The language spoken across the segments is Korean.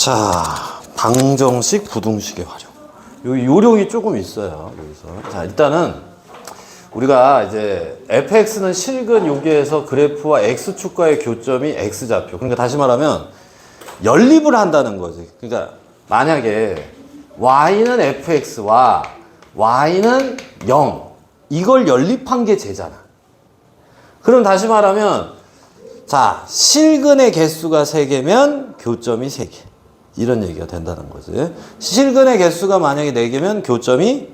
자, 방정식, 부등식의 활용. 요 요령이 조금 있어요, 여기서. 자, 일단은 우리가 이제 fx는 실근 여기에서 그래프와 x축과의 교점이 x좌표. 그러니까 다시 말하면 연립을 한다는 거지. 그러니까 만약에 y는 fx와 y는 0 이걸 연립한 게 쟤잖아. 그럼 다시 말하면 자, 실근의 개수가 3개면 교점이 3개. 이런 얘기가 된다는 거지. 실근의 개수가 만약에 4개면 교점이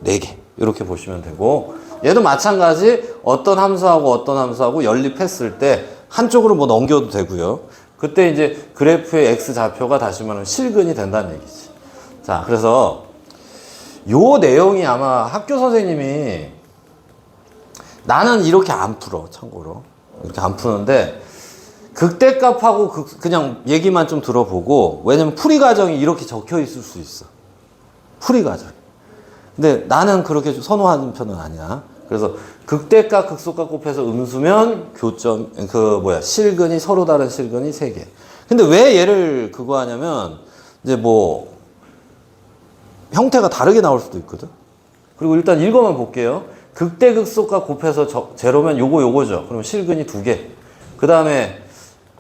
4개. 이렇게 보시면 되고, 얘도 마찬가지 어떤 함수하고 연립했을 때 한쪽으로 뭐 넘겨도 되고요. 그때 이제 그래프의 x좌표가 다시 말하면 실근이 된다는 얘기지. 자, 그래서 요 내용이 아마 학교 선생님이 나는 이렇게 안 풀어, 참고로. 이렇게 안 푸는데 극대값하고 그냥 얘기만 좀 들어보고, 왜냐면 풀이 과정이 이렇게 적혀 있을 수 있어. 풀이 과정. 근데 나는 그렇게 선호하는 편은 아니야. 그래서 극대값, 극소값 곱해서 음수면 교점, 실근이, 서로 다른 실근이 3개. 근데 왜 얘를 그거 하냐면, 이제 뭐, 형태가 다르게 나올 수도 있거든. 그리고 일단 이거만 볼게요. 극대, 극소값 곱해서 제로면 요거죠. 그럼 실근이 2개. 그 다음에,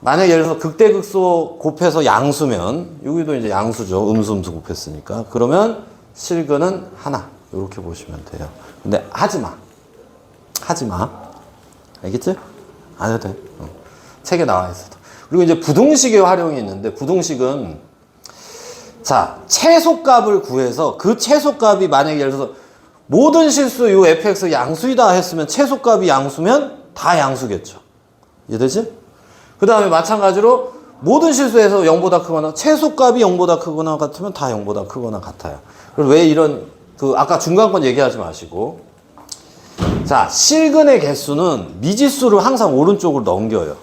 만약에 예를 들어서 극대, 극소 곱해서 양수면, 여기도 이제 양수죠. 음수 곱했으니까. 그러면 실근은 하나. 이렇게 보시면 돼요. 근데 하지 마. 알겠지? 안 해도 돼. 책에 나와 있어도. 그리고 이제 부등식의 활용이 있는데, 부등식은 자, 최소값을 구해서 그 최소값이 만약에 예를 들어서 모든 실수 요 fx 양수이다 했으면 최소값이 양수면 다 양수겠죠. 이해되지? 그 다음에 마찬가지로 모든 실수에서 0보다 크거나 최소값이 0보다 크거나 같으면 다 0보다 크거나 같아요. 그래서 왜 이런 아까 중간권 얘기하지 마시고, 자, 실근의 개수는 미지수를 항상 오른쪽으로 넘겨요.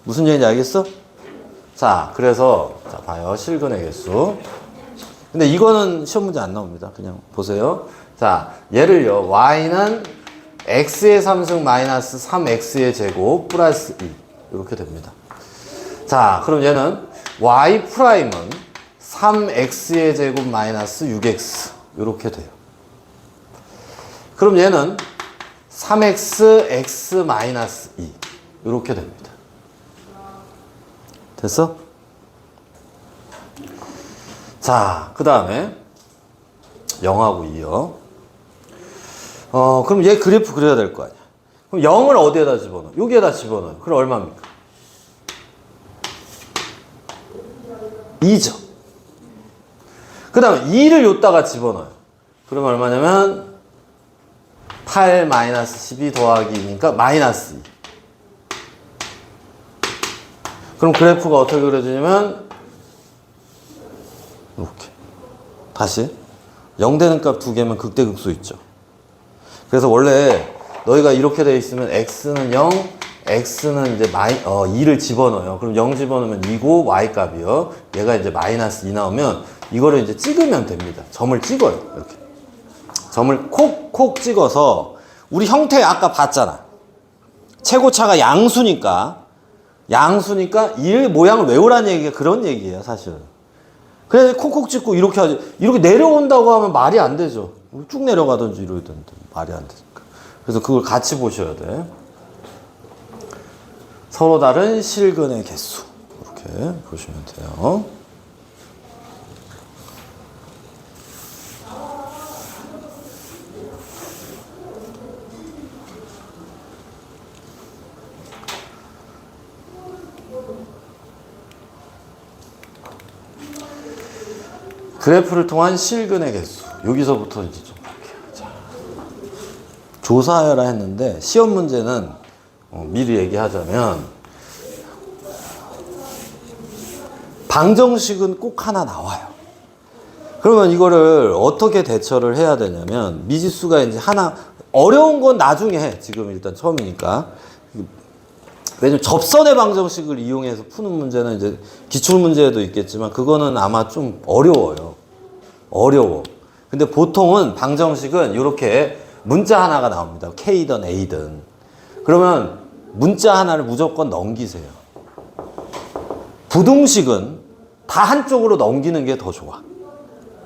무슨 얘기인지 알겠어? 자, 그래서 자, 봐요. 실근의 개수. 근데 이거는 시험 문제 안 나옵니다. 그냥 보세요. 자, 예를요. y는 x의 3승 마이너스 3x의 제곱 플러스 2 이렇게 됩니다. 자, 그럼 얘는 y 프라임은 3x의 제곱 마이너스 6x 이렇게 돼요. 그럼 얘는 3x x 마이너스 2 이렇게 됩니다. 됐어? 자, 그 다음에 0하고 2요. 그럼 얘 그래프 그려야 될 거 아니야. 그럼 0을 어디에다 집어넣어? 여기에다 집어넣어요. 그럼 얼마입니까? 2죠. 그 다음에 2를 요따가 집어넣어요. 그러면 얼마냐면 8 마이너스 12 더하기 2니까 마이너스 2. 그럼 그래프가 어떻게 그려지냐면 이렇게. 다시 0 되는 값 2개면 극대극소 있죠. 그래서 원래 너희가 이렇게 돼 있으면 x는 0, x는 이제 2를 집어넣어요. 그럼 0 집어넣으면 2고 y 값이요. 얘가 이제 마이너스 2 나오면 이거를 이제 찍으면 됩니다. 점을 찍어요. 이렇게. 점을 콕콕 찍어서 우리 형태 아까 봤잖아. 최고차가 양수니까 이 모양을 외우라는 얘기가 그런 얘기예요, 사실은. 그래서 콕콕 찍고 이렇게 하지. 이렇게 내려온다고 하면 말이 안 되죠. 쭉 내려가든지 이러든지 말이 안 되니까. 그래서 그걸 같이 보셔야 돼. 서로 다른 실근의 개수. 이렇게 보시면 돼요. 그래프를 통한 실근의 개수. 여기서부터 이제 좀 볼게요. 자, 조사하여라 했는데 시험 문제는 미리 얘기하자면 방정식은 꼭 하나 나와요. 그러면 이거를 어떻게 대처를 해야 되냐면 미지수가 이제 하나 어려운 건 나중에 해. 지금 일단 처음이니까. 왜냐면 접선의 방정식을 이용해서 푸는 문제는 이제 기출문제에도 있겠지만 그거는 아마 좀 어려워요. 근데 보통은 방정식은 이렇게 문자 하나가 나옵니다. K든 A든. 그러면 문자 하나를 무조건 넘기세요. 부등식은 다 한쪽으로 넘기는 게 더 좋아.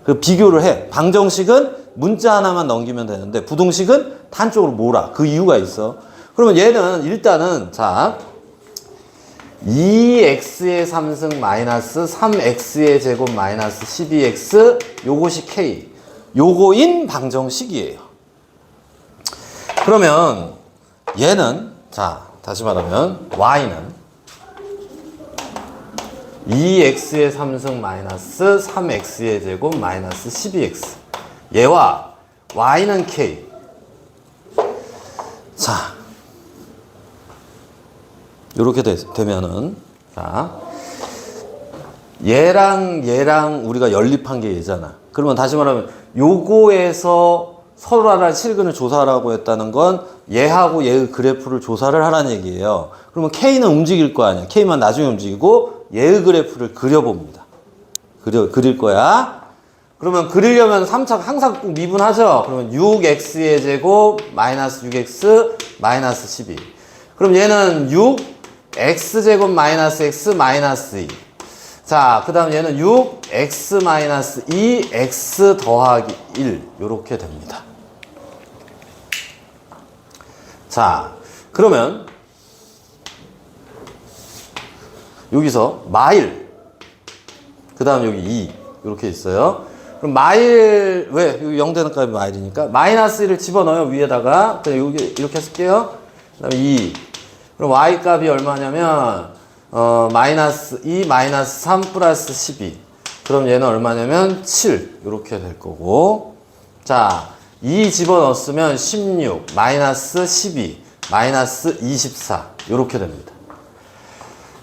그 비교를 해. 방정식은 문자 하나만 넘기면 되는데 부등식은 다 한쪽으로 몰아. 그 이유가 있어. 그러면 얘는 일단은 자 2x의 3승 마이너스 3x의 제곱 마이너스 12x 요것이 k 요거인 방정식이에요. 그러면 얘는 자 다시 말하면 y는 2x의 3승 마이너스 3x의 제곱 마이너스 12x 얘와 y는 k. 자 요렇게 되면은 자 얘랑 우리가 연립한 게 얘잖아. 그러면 다시 말하면 요거에서 서로 하나 실근을 조사하라고 했다는 건 얘하고 얘의 그래프를 조사를 하라는 얘기예요. 그러면 K는 움직일 거 아니야. K만 나중에 움직이고 얘의 그래프를 그려봅니다. 그릴 거야. 그러면 그리려면 3차 항상 꼭 미분하죠. 그러면 6x의 제곱 마이너스 6x 마이너스 12. 그럼 얘는 6x제곱 마이너스 x 마이너스 2. 자, 그 다음 얘는 6x 마이너스 2 x 더하기 1 요렇게 됩니다. 자, 그러면 여기서 마일 그 다음 여기 2 이렇게 있어요. 그럼 마일 왜? 여기 0 되는 값이 마일이니까 마이너스 1을 집어넣어요. 위에다가 그냥 여기 이렇게 쓸게요. 그 다음에 2 그럼 y 값이 얼마냐면 마이너스 2 마이너스 3 플러스 12 그럼 얘는 얼마냐면 7 이렇게 될 거고 자 2 집어넣었으면 16 마이너스 12 마이너스 24 이렇게 됩니다.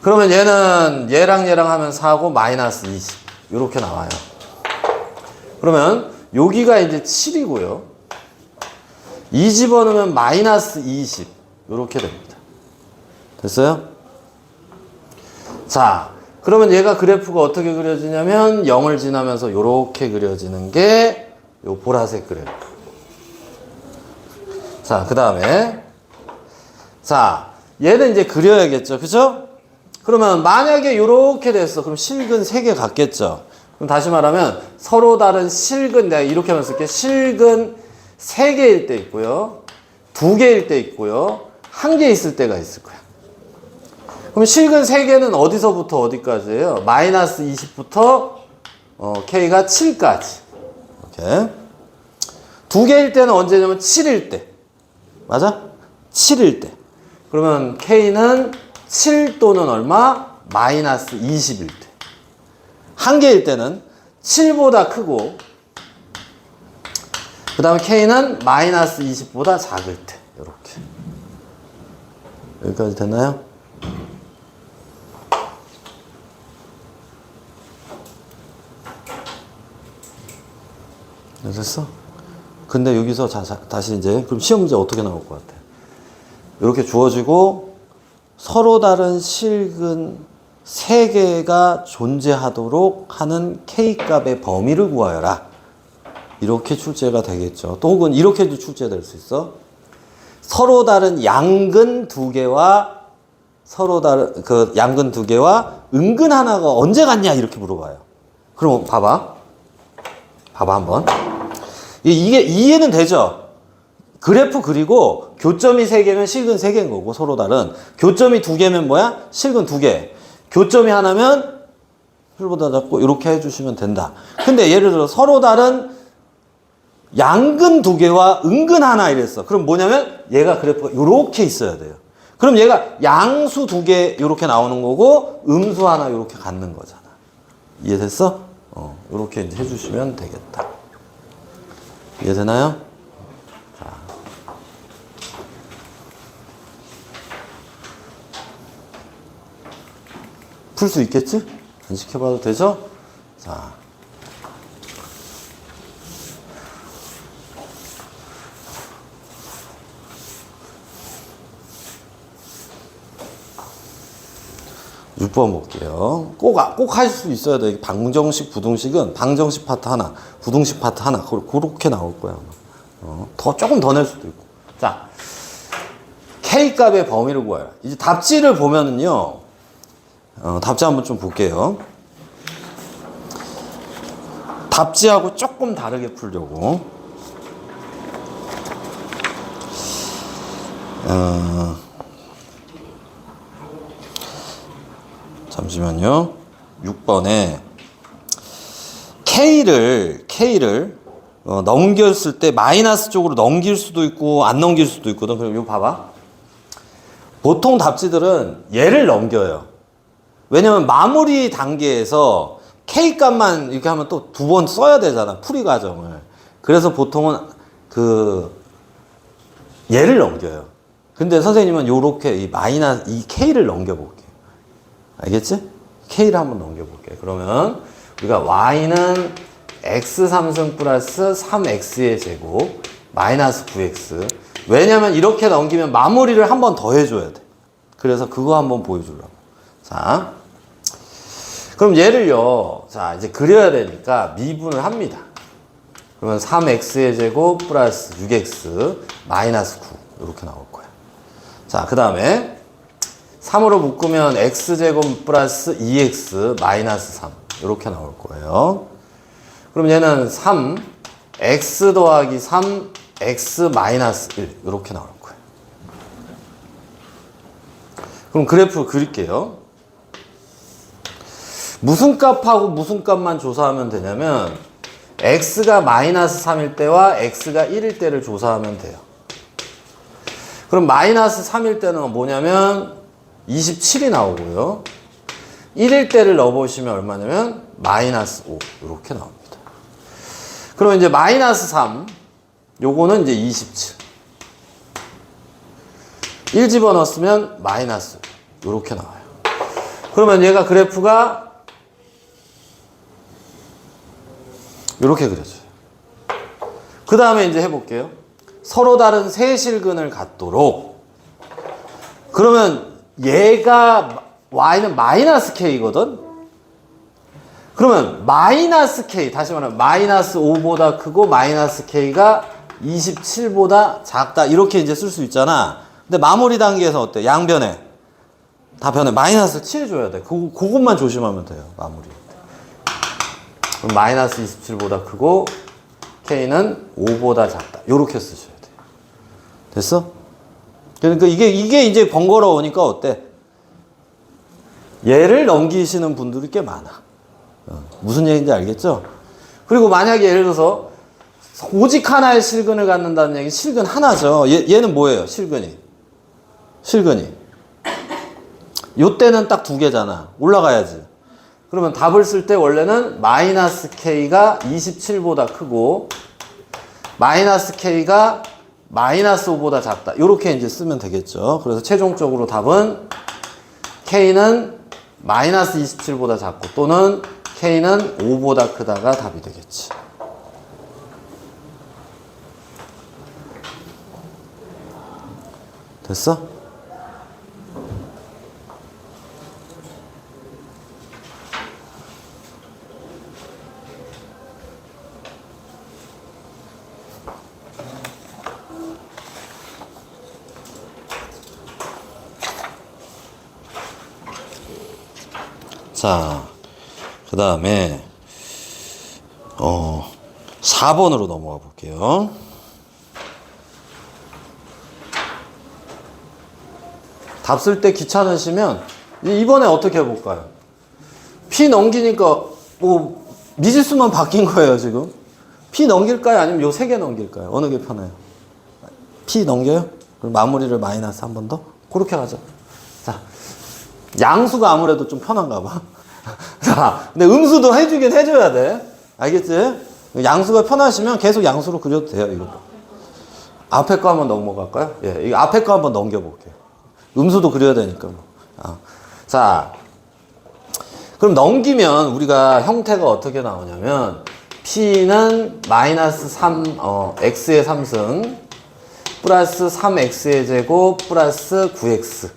그러면 얘는 얘랑 하면 4고 마이너스 20 이렇게 나와요. 그러면 여기가 이제 7이고요 2 집어넣으면 마이너스 20 이렇게 됩니다. 됐어요? 자, 그러면 얘가 그래프가 어떻게 그려지냐면 0을 지나면서 이렇게 그려지는 게 요 보라색 그래프. 자, 그 다음에 자, 얘는 이제 그려야겠죠. 그죠? 그러면 만약에 이렇게 됐어. 그럼 실근 3개 같겠죠. 그럼 다시 말하면 서로 다른 실근 내가 이렇게 하면 쓸게. 실근 3개일 때 있고요. 2개일 때 있고요. 1개 있을 때가 있을 거야. 그럼 실근 3개는 어디서부터 어디까지예요? 마이너스 20부터 K가 7까지. 이렇게. 2개일 때는 언제냐면 7일 때. 맞아? 7일 때. 그러면 K는 7 또는 얼마? 마이너스 20일 때. 1개일 때는 7보다 크고 그 다음에 K는 마이너스 20보다 작을 때. 이렇게. 여기까지 됐나요? 됐어? 근데 여기서 다시 이제 그럼 시험 문제 어떻게 나올 것 같아? 이렇게 주어지고 서로 다른 실근 3개가 존재하도록 하는 K값의 범위를 구하여라. 이렇게 출제가 되겠죠. 또 혹은 이렇게도 출제될 수 있어. 서로 다른 양근 2개와 서로 다른 그 양근 2개와 은근 하나가 언제 같냐 이렇게 물어봐요. 그럼 봐봐 한번. 이게 이해는 되죠? 그래프 그리고 교점이 3개면 실근 3개인 거고 서로 다른 교점이 2개면 뭐야? 실근 2개. 교점이 하나면 풀보다 작고 이렇게 해주시면 된다. 근데 예를 들어 서로 다른 양근 2개와 은근 하나 이랬어. 그럼 뭐냐면 얘가 그래프가 이렇게 있어야 돼요. 그럼 얘가 양수 2개 이렇게 나오는 거고 음수 하나 이렇게 갖는 거잖아. 이해됐어? 이렇게 이제 해주시면 되겠다. 이해되나요? 자. 풀 수 있겠지? 안 시켜봐도 되죠? 자. 육 번 볼게요. 꼭 할 수 있어야 돼. 방정식, 부등식은 방정식 파트 하나, 부등식 파트 하나. 그렇게 나올 거야. 조금 더 낼 수도 있고. 자, K값의 범위를 구해라. 이제 답지를 보면은요, 답지 한번 좀 볼게요. 답지하고 조금 다르게 풀려고. 잠시만요. 6번에 K를 넘겼을 때 마이너스 쪽으로 넘길 수도 있고 안 넘길 수도 있거든. 그럼 이거 봐봐. 보통 답지들은 얘를 넘겨요. 왜냐면 마무리 단계에서 K 값만 이렇게 하면 또 두 번 써야 되잖아. 풀이 과정을. 그래서 보통은 얘를 넘겨요. 근데 선생님은 요렇게 이 K를 넘겨볼게요. 알겠지? K를 한번 넘겨볼게요. 그러면 우리가 Y는 X 3승 플러스 3X의 제곱 마이너스 9X. 왜냐면 이렇게 넘기면 마무리를 한 번 더 해줘야 돼. 그래서 그거 한번 보여주려고. 자, 그럼 얘를요, 자, 이제 그려야 되니까 미분을 합니다. 그러면 3X의 제곱 플러스 6X 마이너스 9. 이렇게 나올 거예요. 자, 그 다음에 3으로 묶으면 X제곱 플러스 2X 마이너스 3. 이렇게 나올 거예요. 그럼 얘는 3, X 더하기 3, X 마이너스 1. 이렇게 나올 거예요. 그럼 그래프 그릴게요. 무슨 값하고 무슨 값만 조사하면 되냐면 X가 마이너스 3일 때와 X가 1일 때를 조사하면 돼요. 그럼 마이너스 3일 때는 뭐냐면 27이 나오고요. 1일 때를 넣어보시면 얼마냐면 마이너스 5 이렇게 나옵니다. 그럼 이제 마이너스 3 요거는 이제 27 1 집어넣었으면 마이너스 5 이렇게 나와요. 그러면 얘가 그래프가 이렇게 그려져요. 그 다음에 이제 해볼게요. 서로 다른 세 실근을 갖도록. 그러면 얘가 y는 마이너스 k거든. 그러면 마이너스 k, 다시 말하면 마이너스 5보다 크고 마이너스 k가 27보다 작다. 이렇게 이제 쓸 수 있잖아. 근데 마무리 단계에서 어때? 양변에 다 변해. 마이너스 칠해줘야 돼. 그것만 조심하면 돼요. 마무리. 그럼 마이너스 27보다 크고 k는 5보다 작다. 요렇게 쓰셔야 돼요. 됐어? 그러니까 이게 이제 번거로우니까 어때? 얘를 넘기시는 분들이 꽤 많아. 무슨 얘기인지 알겠죠? 그리고 만약에 예를 들어서 오직 하나의 실근을 갖는다는 얘기, 실근 하나죠. 얘는 뭐예요? 실근이. 요때는 딱 두 개잖아. 올라가야지. 그러면 답을 쓸 때 원래는 마이너스 k가 27보다 크고 마이너스 k가 마이너스 5보다 작다. 이렇게 이제 쓰면 되겠죠. 그래서 최종적으로 답은 k는 마이너스 27보다 작고 또는 k는 5보다 크다가 답이 되겠지. 됐어? 자, 그 다음에 4번으로 넘어가 볼게요. 답 쓸 때 귀찮으시면 이번에 어떻게 해볼까요? P 넘기니까 뭐 미지수만 바뀐 거예요 지금. P 넘길까요? 아니면 요 세 개 넘길까요? 어느 게 편해요? P 넘겨요? 그럼 마무리를 마이너스 한 번 더? 그렇게 가죠. 자, 양수가 아무래도 좀 편한가 봐. 자, 근데 음수도 해주긴 해줘야 돼. 알겠지? 양수가 편하시면 계속 양수로 그려도 돼요, 이거. 앞에 거 한번 넘어갈까요? 예, 이 앞에 거 한번 넘겨볼게요. 음수도 그려야 되니까. 자, 그럼 넘기면 우리가 형태가 어떻게 나오냐면, P는 마이너스 3, X의 3승, 플러스 3X의 제곱, 플러스 9X.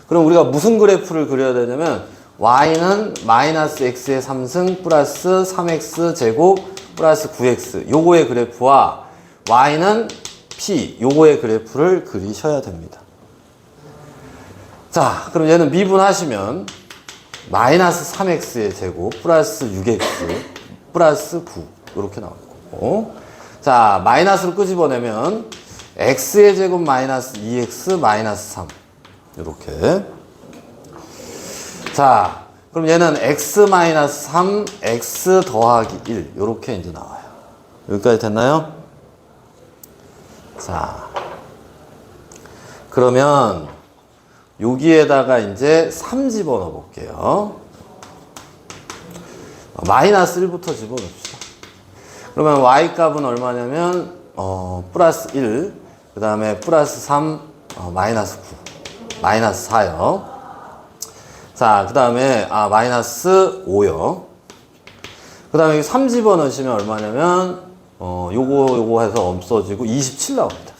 그럼 우리가 무슨 그래프를 그려야 되냐면 y는 마이너스 x의 3승 플러스 3x 제곱 플러스 9x 요거의 그래프와 y는 p 요거의 그래프를 그리셔야 됩니다. 자, 그럼 얘는 미분하시면 마이너스 3x의 제곱 플러스 6x 플러스 9 이렇게 나올 거고, 자 마이너스로 끄집어내면 x의 제곱 마이너스 2x 마이너스 3 이렇게. 자 그럼 얘는 x 마이너스 3 x 더하기 1 이렇게 이제 나와요. 여기까지 됐나요? 자 그러면 여기에다가 이제 3 집어넣어 볼게요. 마이너스 1부터 집어넣읍시다. 그러면 y 값은 얼마냐면 플러스 1, 그 다음에 플러스 3, 마이너스 9, 마이너스 4요. 자, 그 다음에 마이너스 5요. 그 다음에 여기 3 집어넣으시면 얼마냐면 요거 해서 없어지고 27 나옵니다.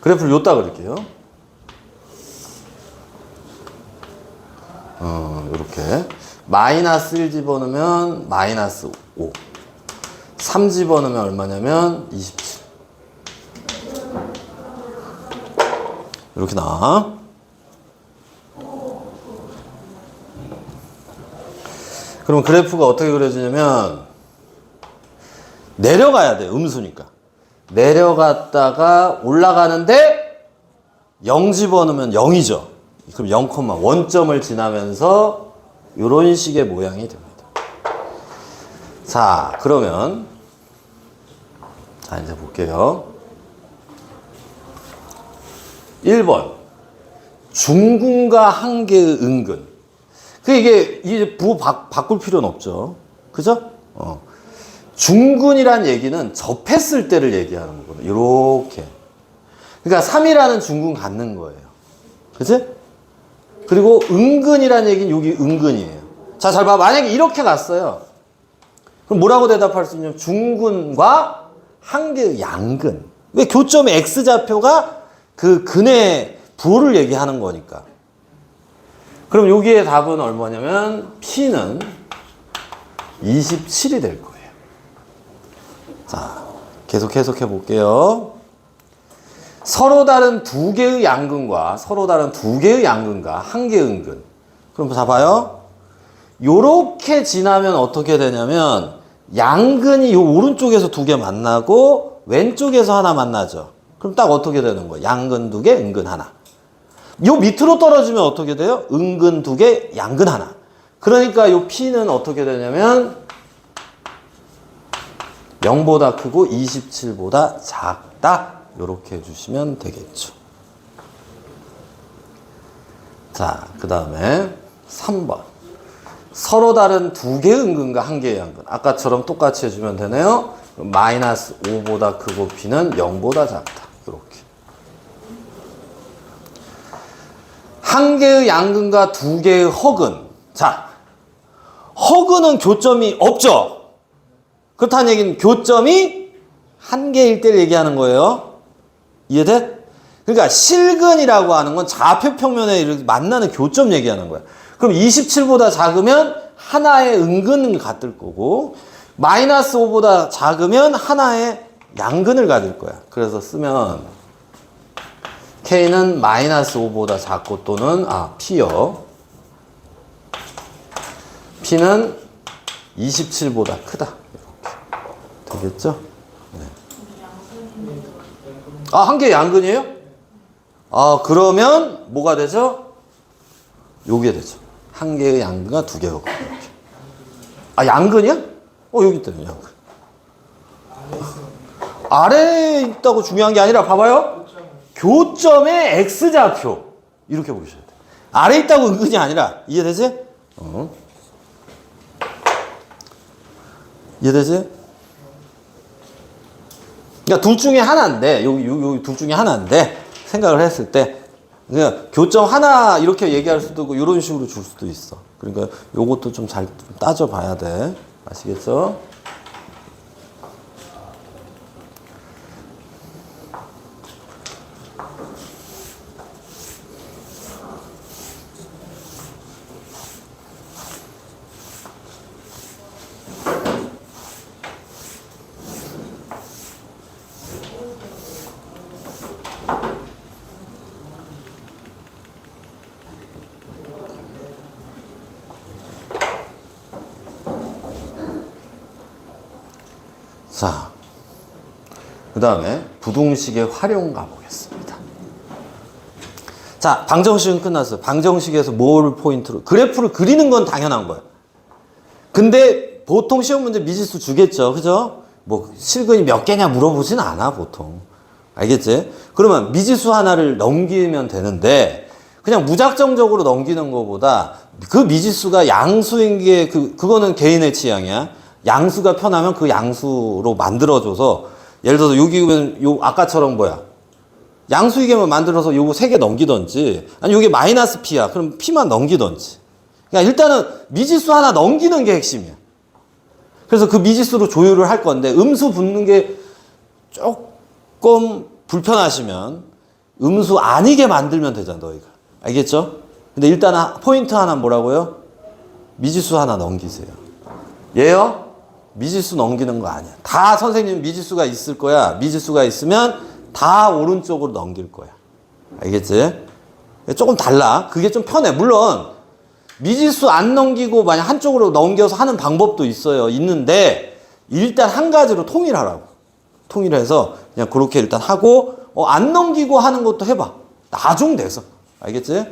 그래프를 요따 그릴게요. 요렇게 마이너스 1 집어넣으면 마이너스 5, 3 집어넣으면 얼마냐면 27 이렇게 나와. 그럼 그래프가 어떻게 그려지냐면 내려가야 돼. 음수니까 내려갔다가 올라가는데 0 집어넣으면 0이죠. 그럼 0, 원점을 지나면서 이런 식의 모양이 됩니다. 자, 그러면 자 이제 볼게요. 1번 중근과 한계의 은근. 이게 부호 바꿀 필요는 없죠. 그죠? 중근이란 얘기는 접했을 때를 얘기하는 거거든요. 이렇게. 그러니까 3이라는 중근 갖는 거예요. 그치? 그리고 은근이란 얘기는 여기 은근이에요. 자, 잘 봐. 만약에 이렇게 갔어요. 그럼 뭐라고 대답할 수 있냐면 중근과 한계의 양근. 왜 교점의 x좌표가 그 근의 부호를 얘기하는 거니까. 그럼 여기에 답은 얼마냐면 P는 27이 될 거예요. 자, 계속 해석해 볼게요. 서로 다른 두 개의 양근과 한 개의 은근. 그럼 자 봐요. 요렇게 지나면 어떻게 되냐면 양근이 요 오른쪽에서 두 개 만나고 왼쪽에서 하나 만나죠. 그럼 딱 어떻게 되는 거예요? 양근 두 개, 은근 하나. 요 밑으로 떨어지면 어떻게 돼요? 은근 두 개, 양근 하나. 그러니까 요 P는 어떻게 되냐면 0보다 크고 27보다 작다. 요렇게 해주시면 되겠죠. 자, 그 다음에 3번. 서로 다른 두 개의 은근과 한 개의 양근. 아까처럼 똑같이 해주면 되네요. 마이너스 5보다 크고 P는 0보다 작다. 이렇게. 한 개의 양근과 두 개의 허근. 자, 허근은 교점이 없죠. 그렇다는 얘기는 교점이 한 개일 때를 얘기하는 거예요. 이해돼? 그러니까 실근이라고 하는 건 좌표 평면에 이렇게 만나는 교점 얘기하는 거야. 그럼 27보다 작으면 하나의 은근을 갖을 거고 마이너스 5보다 작으면 하나의 양근을 가질 거야. 그래서 쓰면 K는 마이너스 5보다 작고 또는 P요. P는 27보다 크다. 이렇게 되겠죠? 네. 한 개 양근이에요? 그러면 뭐가 되죠? 요게 되죠. 한 개의 양근과 두 개가 이렇게. 양근이야? 여기 있다, 양근. 아래에 있다고 중요한 게 아니라 봐봐요. 교점의 x좌표. 이렇게 보셔야 돼. 아래에 있다고 은근이 아니라. 이해되지? 이해되지? 그러니까 둘 중에 하나인데, 여기 둘 중에 하나인데, 생각을 했을 때, 그냥 교점 하나 이렇게 얘기할 수도 있고, 이런 식으로 줄 수도 있어. 그러니까 요것도 좀 잘 따져봐야 돼. 아시겠죠? 그 다음에 부등식의 활용 가보겠습니다. 자, 방정식은 끝났어요. 방정식에서 뭘 포인트로? 그래프를 그리는 건 당연한 거예요. 근데 보통 시험 문제 미지수 주겠죠. 그죠? 뭐 실근이 몇 개냐 물어보진 않아 보통. 알겠지? 그러면 미지수 하나를 넘기면 되는데 그냥 무작정적으로 넘기는 것보다 그 미지수가 양수인 게 그거는 개인의 취향이야. 양수가 편하면 그 양수로 만들어줘서 예를 들어서 여기면 요 아까처럼 뭐야? 양수이게만 만들어서 요거 3개 넘기던지 아니 요게 마이너스 P야. 그럼 P만 넘기던지. 그러니까 일단은 미지수 하나 넘기는 게 핵심이야. 그래서 그 미지수로 조율을 할 건데 음수 붙는 게 조금 불편하시면 음수 아니게 만들면 되잖아 너희가. 알겠죠? 근데 일단 포인트 하나 뭐라고요? 미지수 하나 넘기세요. 얘요? 미지수 넘기는 거 아니야. 다 선생님 미지수가 있을 거야. 미지수가 있으면 다 오른쪽으로 넘길 거야. 알겠지? 조금 달라. 그게 좀 편해. 물론 미지수 안 넘기고 만약 한쪽으로 넘겨서 하는 방법도 있어요. 있는데 일단 한 가지로 통일하라고. 통일해서 그냥 그렇게 일단 하고 안 넘기고 하는 것도 해봐. 나중 돼서. 알겠지?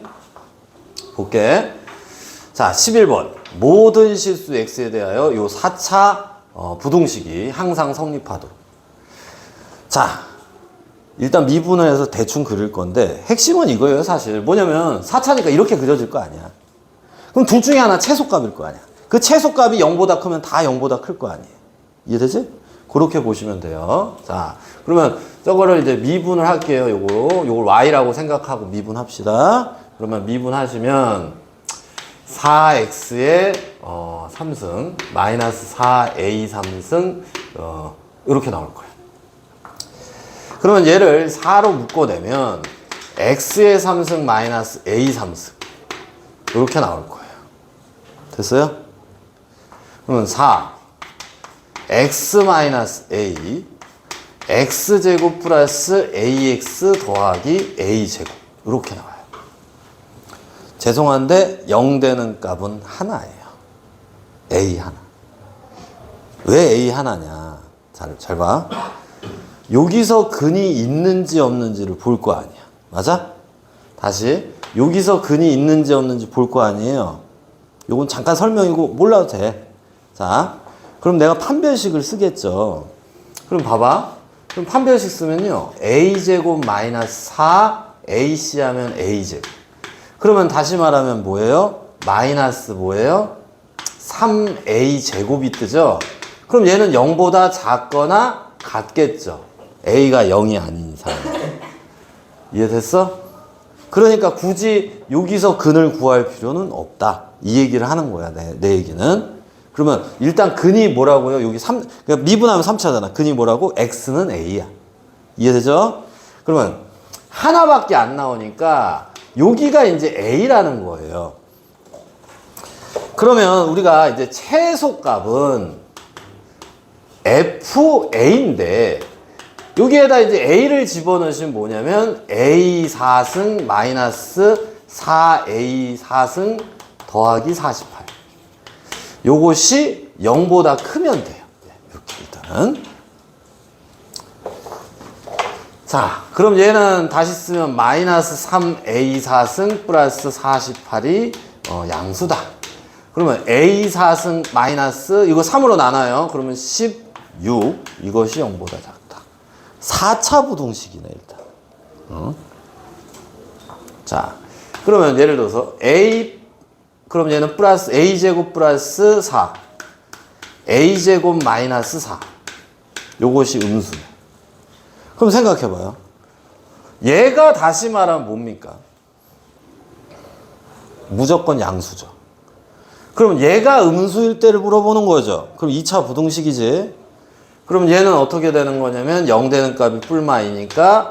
볼게. 자, 11번. 모든 실수 x에 대하여 요 4차 부등식이 항상 성립하도록. 자, 일단 미분을 해서 대충 그릴 건데 핵심은 이거예요 사실. 뭐냐면 4차니까 이렇게 그려질 거 아니야. 그럼 둘 중에 하나 최소값일 거 아니야. 그 최소값이 0보다 크면 다 0보다 클 거 아니에요. 이해되지? 그렇게 보시면 돼요. 자, 그러면 저거를 이제 미분을 할게요. 요걸 y라고 생각하고 미분합시다. 그러면 미분하시면 4x의 3승 마이너스 4a 3승 이렇게 나올 거예요. 그러면 얘를 4로 묶어내면 x의 3승 마이너스 a 3승 이렇게 나올 거예요. 됐어요? 그러면 4 x 마이너스 a x제곱 플러스 ax 더하기 a제곱 이렇게 나와요. 죄송한데 0 되는 값은 하나예요. a 하나. 왜 a 하나냐? 잘 봐. 여기서 근이 있는지 없는지를 볼 거 아니야. 맞아? 다시 여기서 근이 있는지 없는지 볼 거 아니에요. 요건 잠깐 설명이고 몰라도 돼. 자, 그럼 내가 판별식을 쓰겠죠. 그럼 봐봐. 그럼 판별식 쓰면요. a제곱 마이너스 4 ac 하면 a제곱. 그러면 다시 말하면 뭐예요? 마이너스 뭐예요? 3a 제곱이 뜨죠. 그럼 얘는 0보다 작거나 같겠죠. a가 0이 아닌 이상. 이해됐어? 그러니까 굳이 여기서 근을 구할 필요는 없다. 이 얘기를 하는 거야, 내 얘기는. 그러면 일단 근이 뭐라고요? 여기 3, 그러니까 미분하면 3차잖아. 근이 뭐라고? x는 a야. 이해되죠? 그러면 하나밖에 안 나오니까 여기가 이제 a라는 거예요. 그러면 우리가 이제 최소값은 fa인데 여기에다 이제 a를 집어넣으시면 뭐냐면 a 4승 마이너스 4a 4승 더하기 48. 요것이 0보다 크면 돼요. 이렇게 일단은. 자, 그럼 얘는 다시 쓰면 마이너스 3a 4승 플러스 48이 양수다. 그러면 a 4승 마이너스 이거 3으로 나눠요. 그러면 16 이것이 0보다 작다. 4차 부등식이네 일단. 자, 그러면 예를 들어서 그럼 얘는 플러스 a제곱 플러스 4 a제곱 마이너스 4 요것이 음수네. 그럼 생각해봐요. 얘가 다시 말하면 뭡니까? 무조건 양수죠. 그럼 얘가 음수일 때를 물어보는 거죠. 그럼 2차 부등식이지. 그럼 얘는 어떻게 되는 거냐면 0 되는 값이 뿔마이니까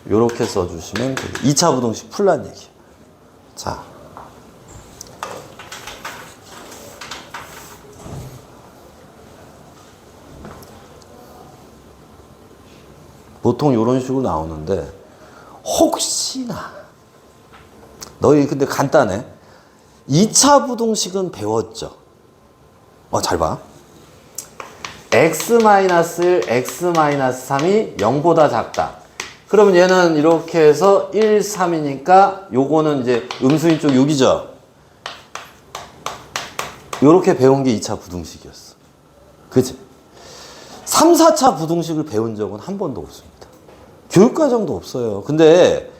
요렇게 써주시면 돼요. 2차 부등식 풀란 얘기예요. 자, 보통 이런 식으로 나오는데 혹시나 너희 근데 간단해. 2차 부등식은 배웠죠. 잘 봐. x-1, x-3이 0보다 작다. 그러면 얘는 이렇게 해서 1, 3이니까 요거는 이제 음수인 쪽 여기죠. 요렇게 배운 게 2차 부등식이었어. 그치? 3, 4차 부등식을 배운 적은 한 번도 없습니다. 교육과정도 없어요. 근데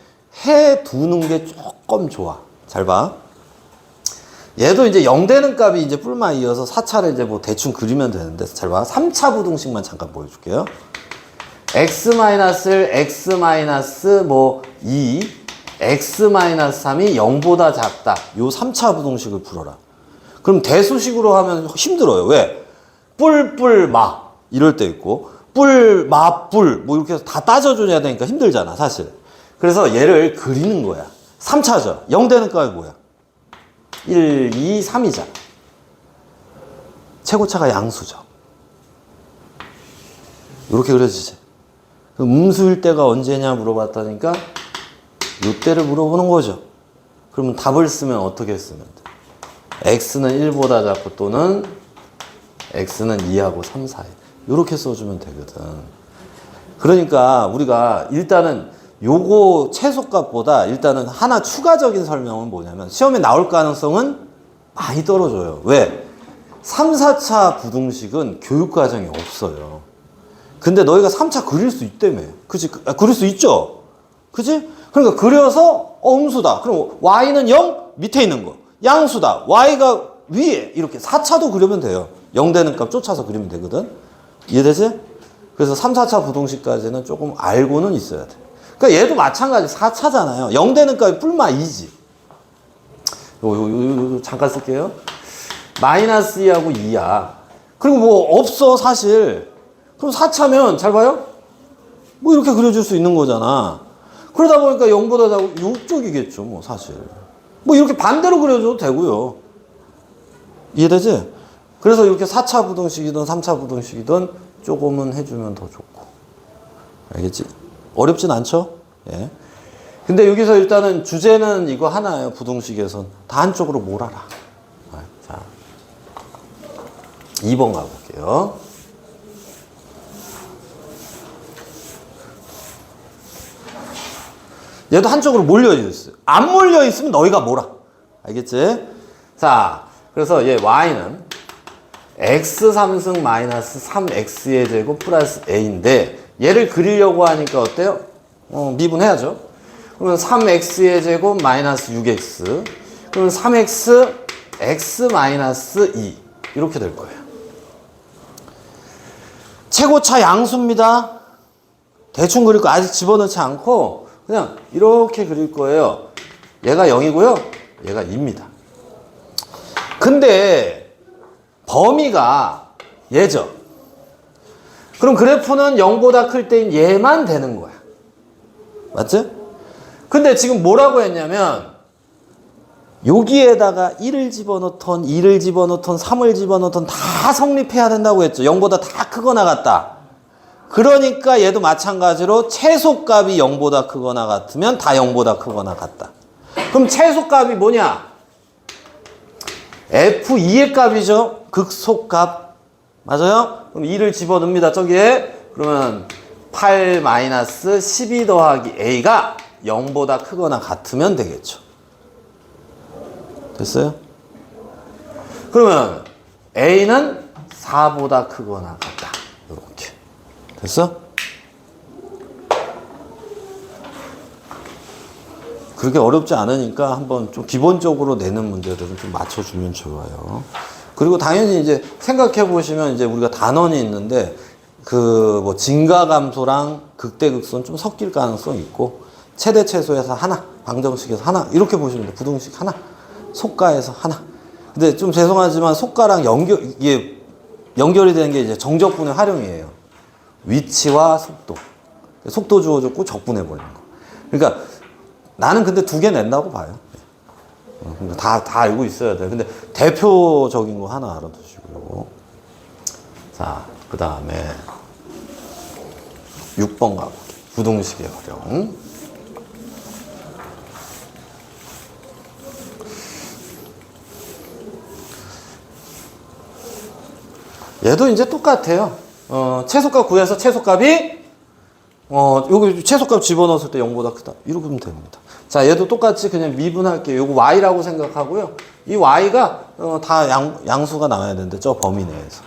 해두는 게 조금 좋아. 잘 봐. 얘도 이제 0 되는 값이 이제 뿔마 이어서 4차를 이제 뭐 대충 그리면 되는데, 잘 봐. 3차 부등식만 잠깐 보여줄게요. x-1, x-2, x-3이 0보다 작다. 요 3차 부등식을 풀어라. 그럼 대수식으로 하면 힘들어요. 왜? 뿔, 마. 이럴 때 있고, 뿔, 마, 뿔. 뭐 이렇게 해서 다 따져줘야 되니까 힘들잖아, 사실. 그래서 얘를 그리는 거야. 3차죠. 0 되는 값이 뭐야? 1, 2, 3이잖아. 최고차가 양수죠. 이렇게 그려지지. 음수일 때가 언제냐 물어봤다니까 이때를 물어보는 거죠. 그러면 답을 쓰면 어떻게 쓰면 돼? x는 1보다 작고 또는 x는 2하고 3, 4. 이렇게 써주면 되거든. 그러니까 우리가 일단은 요거 최소값보다 일단은 하나 추가적인 설명은 뭐냐면 시험에 나올 가능성은 많이 떨어져요. 왜? 3, 4차 부등식은 교육과정이 없어요. 근데 너희가 3차 그릴 수 있다며. 그치? 그릴 수 있죠? 그치? 그러니까 그려서 음수다. 그럼 y는 0 밑에 있는 거. 양수다. y가 위에 이렇게 4차도 그리면 돼요. 0 되는 값 쫓아서 그리면 되거든. 이해되지? 그래서 3, 4차 부등식까지는 조금 알고는 있어야 돼. 그러니까 얘도 마찬가지 4차잖아요. 0 되는 값이 뿔마 2지. 요 잠깐 쓸게요. 마이너스 2하고 2야. 그리고 뭐 없어 사실. 그럼 4차면 잘 봐요? 뭐 이렇게 그려줄 수 있는 거잖아. 그러다 보니까 0보다 작고 이쪽이겠죠 뭐 사실. 뭐 이렇게 반대로 그려줘도 되고요. 이해되지? 그래서 이렇게 4차 부등식이든 3차 부등식이든 조금은 해주면 더 좋고. 알겠지? 어렵진 않죠? 예. 근데 여기서 일단은 주제는 이거 하나예요. 부등식에선. 다 한쪽으로 몰아라. 자, 2번 가볼게요. 얘도 한쪽으로 몰려있어요. 안 몰려있으면 너희가 몰아. 알겠지? 자, 그래서 얘 y는 x3승 마이너스 3x의 제곱 플러스 a인데 얘를 그리려고 하니까 어때요? 미분해야죠. 그러면 3x의 제곱 마이너스 6x. 그러면 3x x 마이너스 2 이렇게 될 거예요. 최고차 양수입니다. 대충 그릴 거 아직 집어넣지 않고 그냥 이렇게 그릴 거예요. 얘가 0이고요. 얘가 2입니다. 근데 범위가 얘죠. 그럼 그래프는 0보다 클 때인 얘만 되는 거야. 맞지? 근데 지금 뭐라고 했냐면 여기에다가 1을 집어넣던 2를 집어넣던 3을 집어넣던 다 성립해야 된다고 했죠. 0보다 다 크거나 같다. 그러니까 얘도 마찬가지로 최소값이 0보다 크거나 같으면 다 0보다 크거나 같다. 그럼 최소값이 뭐냐? F2의 값이죠. 극소값. 맞아요? 그럼 2를 집어넣습니다. 저기에. 그러면 8-12 더하기 A가 0보다 크거나 같으면 되겠죠. 됐어요? 그러면 A는 4보다 크거나 같다. 이렇게. 됐어? 그렇게 어렵지 않으니까 한번 좀 기본적으로 내는 문제들은 좀 맞춰주면 좋아요. 그리고 당연히 이제 생각해 보시면 이제 우리가 단원이 있는데 그 뭐 증가감소랑 극대극소는 좀 섞일 가능성이 있고 최대 최소에서 하나, 방정식에서 하나 이렇게 보시면 돼. 부등식 하나, 속가에서 하나. 근데 좀 죄송하지만 속가랑 이게 연결이 되는 게 이제 정적분의 활용이에요. 위치와 속도. 속도 주어졌고 적분해 버리는 거. 그러니까 나는 근데 2개 낸다고 봐요. 다 알고 있어야 돼. 근데 대표적인 거 하나 알아두시고요. 자, 그 다음에 6번 가볼게요. 부등식의 활용. 얘도 이제 똑같아요. 최소값 구해서 최소값이 여기 최소값 집어넣었을 때 0보다 크다. 이렇게 하면 됩니다. 자, 얘도 똑같이 그냥 미분할게요. 요거 y라고 생각하고요. 이 y가 다 양수가 나와야 되는데 저 범위 내에서.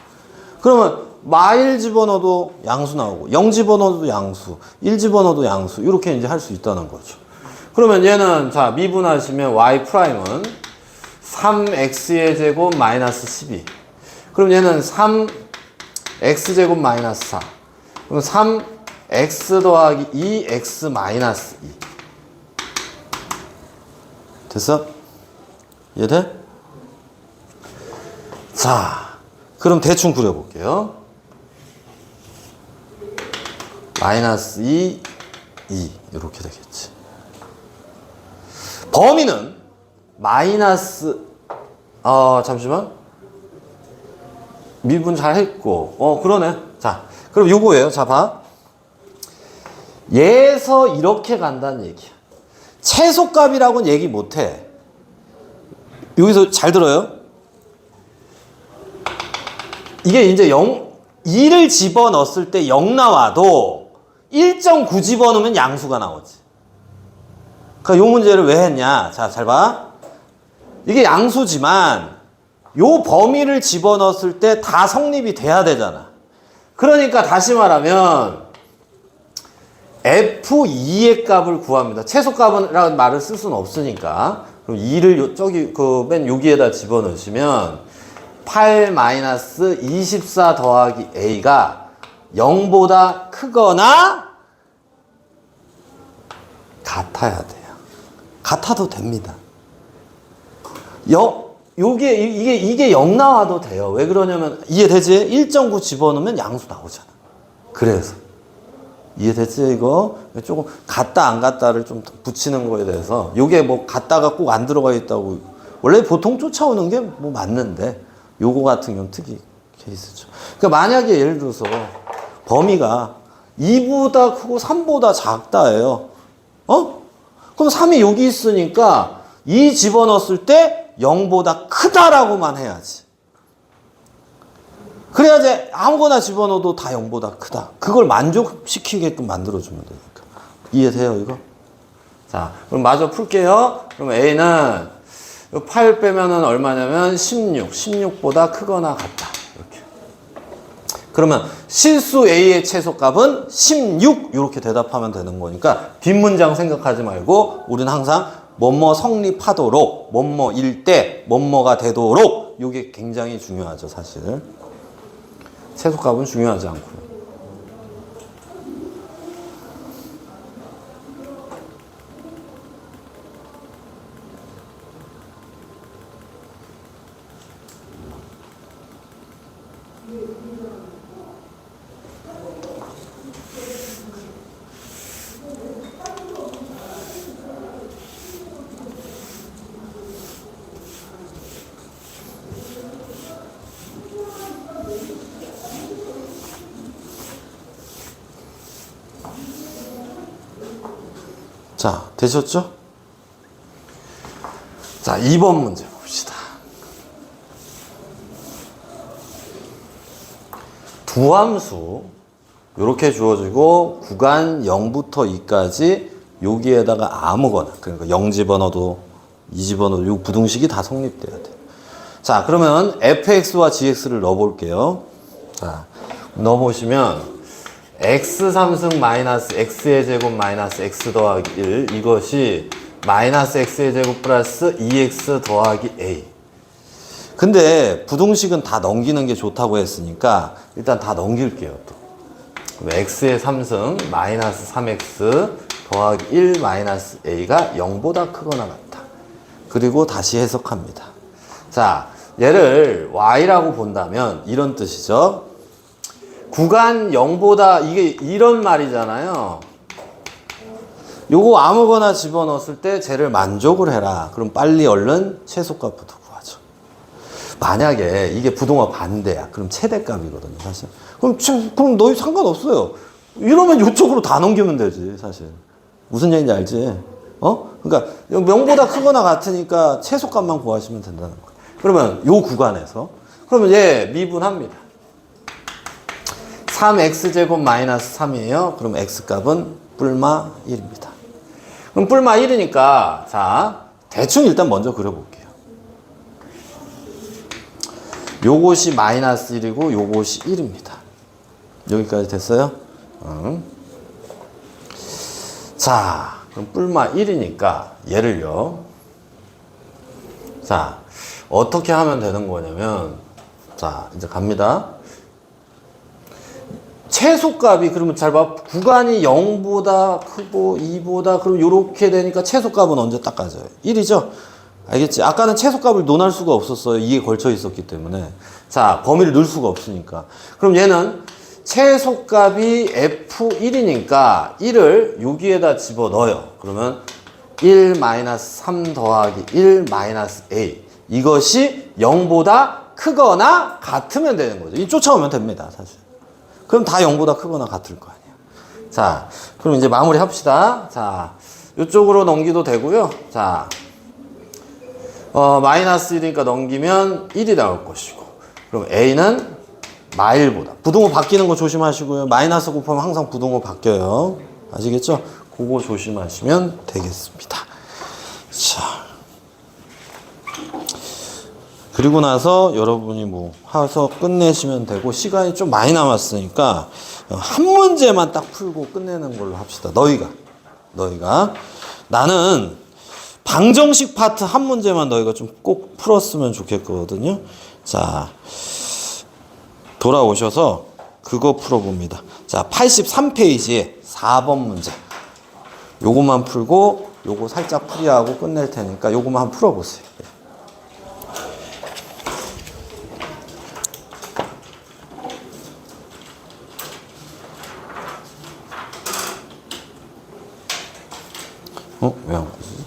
그러면 마1 집어넣어도 양수 나오고 0 집어넣어도 양수, 1 집어넣어도 양수 이렇게 이제 할 수 있다는 거죠. 그러면 얘는 자 미분하시면 y 프라임은 3x의 제곱 마이너스 12. 그럼 얘는 3x제곱 마이너스 4. 그럼 3x 더하기 2x 마이너스 2. 됐어? 이해돼? 자, 그럼 대충 그려볼게요. 마이너스 2, 2 이렇게 되겠지. 범위는 마이너스 잠시만. 미분 잘 했고 그러네. 자, 그럼 요거예요. 자, 봐. 얘에서 이렇게 간다는 얘기야. 최소값이라고는 얘기 못해. 여기서 잘 들어요. 이게 이제 2를 집어넣었을 때 0 나와도 1.9 집어넣으면 양수가 나오지. 그러니까 요 문제를 왜 했냐. 자, 잘 봐. 이게 양수지만 요 범위를 집어넣었을 때 다 성립이 돼야 되잖아. 그러니까 다시 말하면 F2의 값을 구합니다. 최소값이라는 말을 쓸 수는 없으니까. 그럼 2를 저기 맨 여기에다 집어넣으시면 8-24 더하기 A가 0보다 크거나 같아야 돼요. 같아도 됩니다. 이게 0 나와도 돼요. 왜 그러냐면, 이해되지? 1.9 집어넣으면 양수 나오잖아. 그래서. 이해됐지, 이거? 조금, 같다, 안 같다를 좀 붙이는 거에 대해서. 요게 뭐, 같다가 꼭 안 들어가 있다고. 원래 보통 쫓아오는 게 뭐 맞는데, 요거 같은 경우는 특이 케이스죠. 그러니까 만약에 예를 들어서, 범위가 2보다 크고 3보다 작다예요. 그럼 3이 여기 있으니까, 2 집어넣었을 때, 0보다 크다라고만 해야지. 그래야지 아무거나 집어넣어도 다 0보다 크다. 그걸 만족시키게끔 만들어주면 되니까. 이해돼요, 이거? 자, 그럼 마저 풀게요. 그럼 A는 8 빼면은 얼마냐면 16. 16보다 크거나 같다. 이렇게. 그러면 실수 A의 최소값은 16. 이렇게 대답하면 되는 거니까 뒷문장 생각하지 말고 우리는 항상 뭐뭐 성립하도록, 뭐뭐일 때, 뭐뭐가 되도록 이게 굉장히 중요하죠, 사실. 최소값은 중요하지 않고요. 자, 되셨죠? 자, 2번 문제 봅시다. 두 함수 이렇게 주어지고 구간 0부터 2까지 여기에다가 아무거나, 그러니까 0 집어넣어도 2 집어넣어도 이 부등식이 다 성립돼야 돼. 자, 그러면 fx와 gx를 넣어볼게요. 자, 넣어보시면 x 3승 마이너스 x의 제곱 마이너스 x 더하기 1 이것이 마이너스 x의 제곱 플러스 2x 더하기 a. 근데 부등식은 다 넘기는 게 좋다고 했으니까 일단 다 넘길게요. 또 x의 3승 마이너스 3x 더하기 1 마이너스 a가 0보다 크거나 같다. 그리고 다시 해석합니다. 자, 얘를 y라고 본다면 이런 뜻이죠. 구간 0보다 이게 이런 말이잖아요. 요거 아무거나 집어넣었을 때 쟤를 만족을 해라. 그럼 빨리 얼른 최소값부터 구하죠. 만약에 이게 부동화 반대야. 그럼 최대값이거든요, 사실. 그럼 너희 상관없어요. 이러면 이쪽으로 다 넘기면 되지, 사실. 무슨 얘기인지 알지? 그러니까 0보다 크거나 같으니까 최소값만 구하시면 된다는 거예요. 그러면 요 구간에서 그러면 얘 미분합니다. 3x제곱 마이너스 3이에요. 그럼 x값은 뿔마 1입니다. 그럼 뿔마 1이니까 자 대충 일단 먼저 그려볼게요. 요것이 마이너스 1이고 요것이 1입니다. 여기까지 됐어요? 자, 그럼 뿔마 1이니까 얘를요. 자, 어떻게 하면 되는 거냐면 자, 이제 갑니다. 최소값이 그러면 잘 봐. 구간이 0보다 크고 2보다 그럼 요렇게 되니까 최소값은 언제 닦아져요? 1이죠? 알겠지? 아까는 최소값을 논할 수가 없었어요. 2에 걸쳐 있었기 때문에. 자, 범위를 넣을 수가 없으니까. 그럼 얘는 최소값이 F1이니까 1을 여기에다 집어넣어요. 그러면 1-3 더하기 1-A. 이것이 0보다 크거나 같으면 되는 거죠. 이 쫓아오면 됩니다, 사실. 그럼 다 0보다 크거나 같을 거 아니에요. 자, 그럼 이제 마무리 합시다. 자, 이쪽으로 넘기도 되고요. 자, 마이너스 1이니까 넘기면 1이 나올 것이고. 그럼 A는 마일보다. 부등호 바뀌는 거 조심하시고요. 마이너스 곱하면 항상 부등호 바뀌어요. 아시겠죠? 그거 조심하시면 되겠습니다. 자. 그리고 나서 여러분이 뭐 해서 끝내시면 되고 시간이 좀 많이 남았으니까 한 문제만 딱 풀고 끝내는 걸로 합시다. 너희가 나는 방정식 파트 한 문제만 너희가 좀 꼭 풀었으면 좋겠거든요. 자, 돌아오셔서 그거 풀어봅니다. 자, 83페이지에 4번 문제. 요것만 풀고 요거 살짝 풀이하고 끝낼 테니까 요것만 한번 풀어보세요. 왜 안 보지?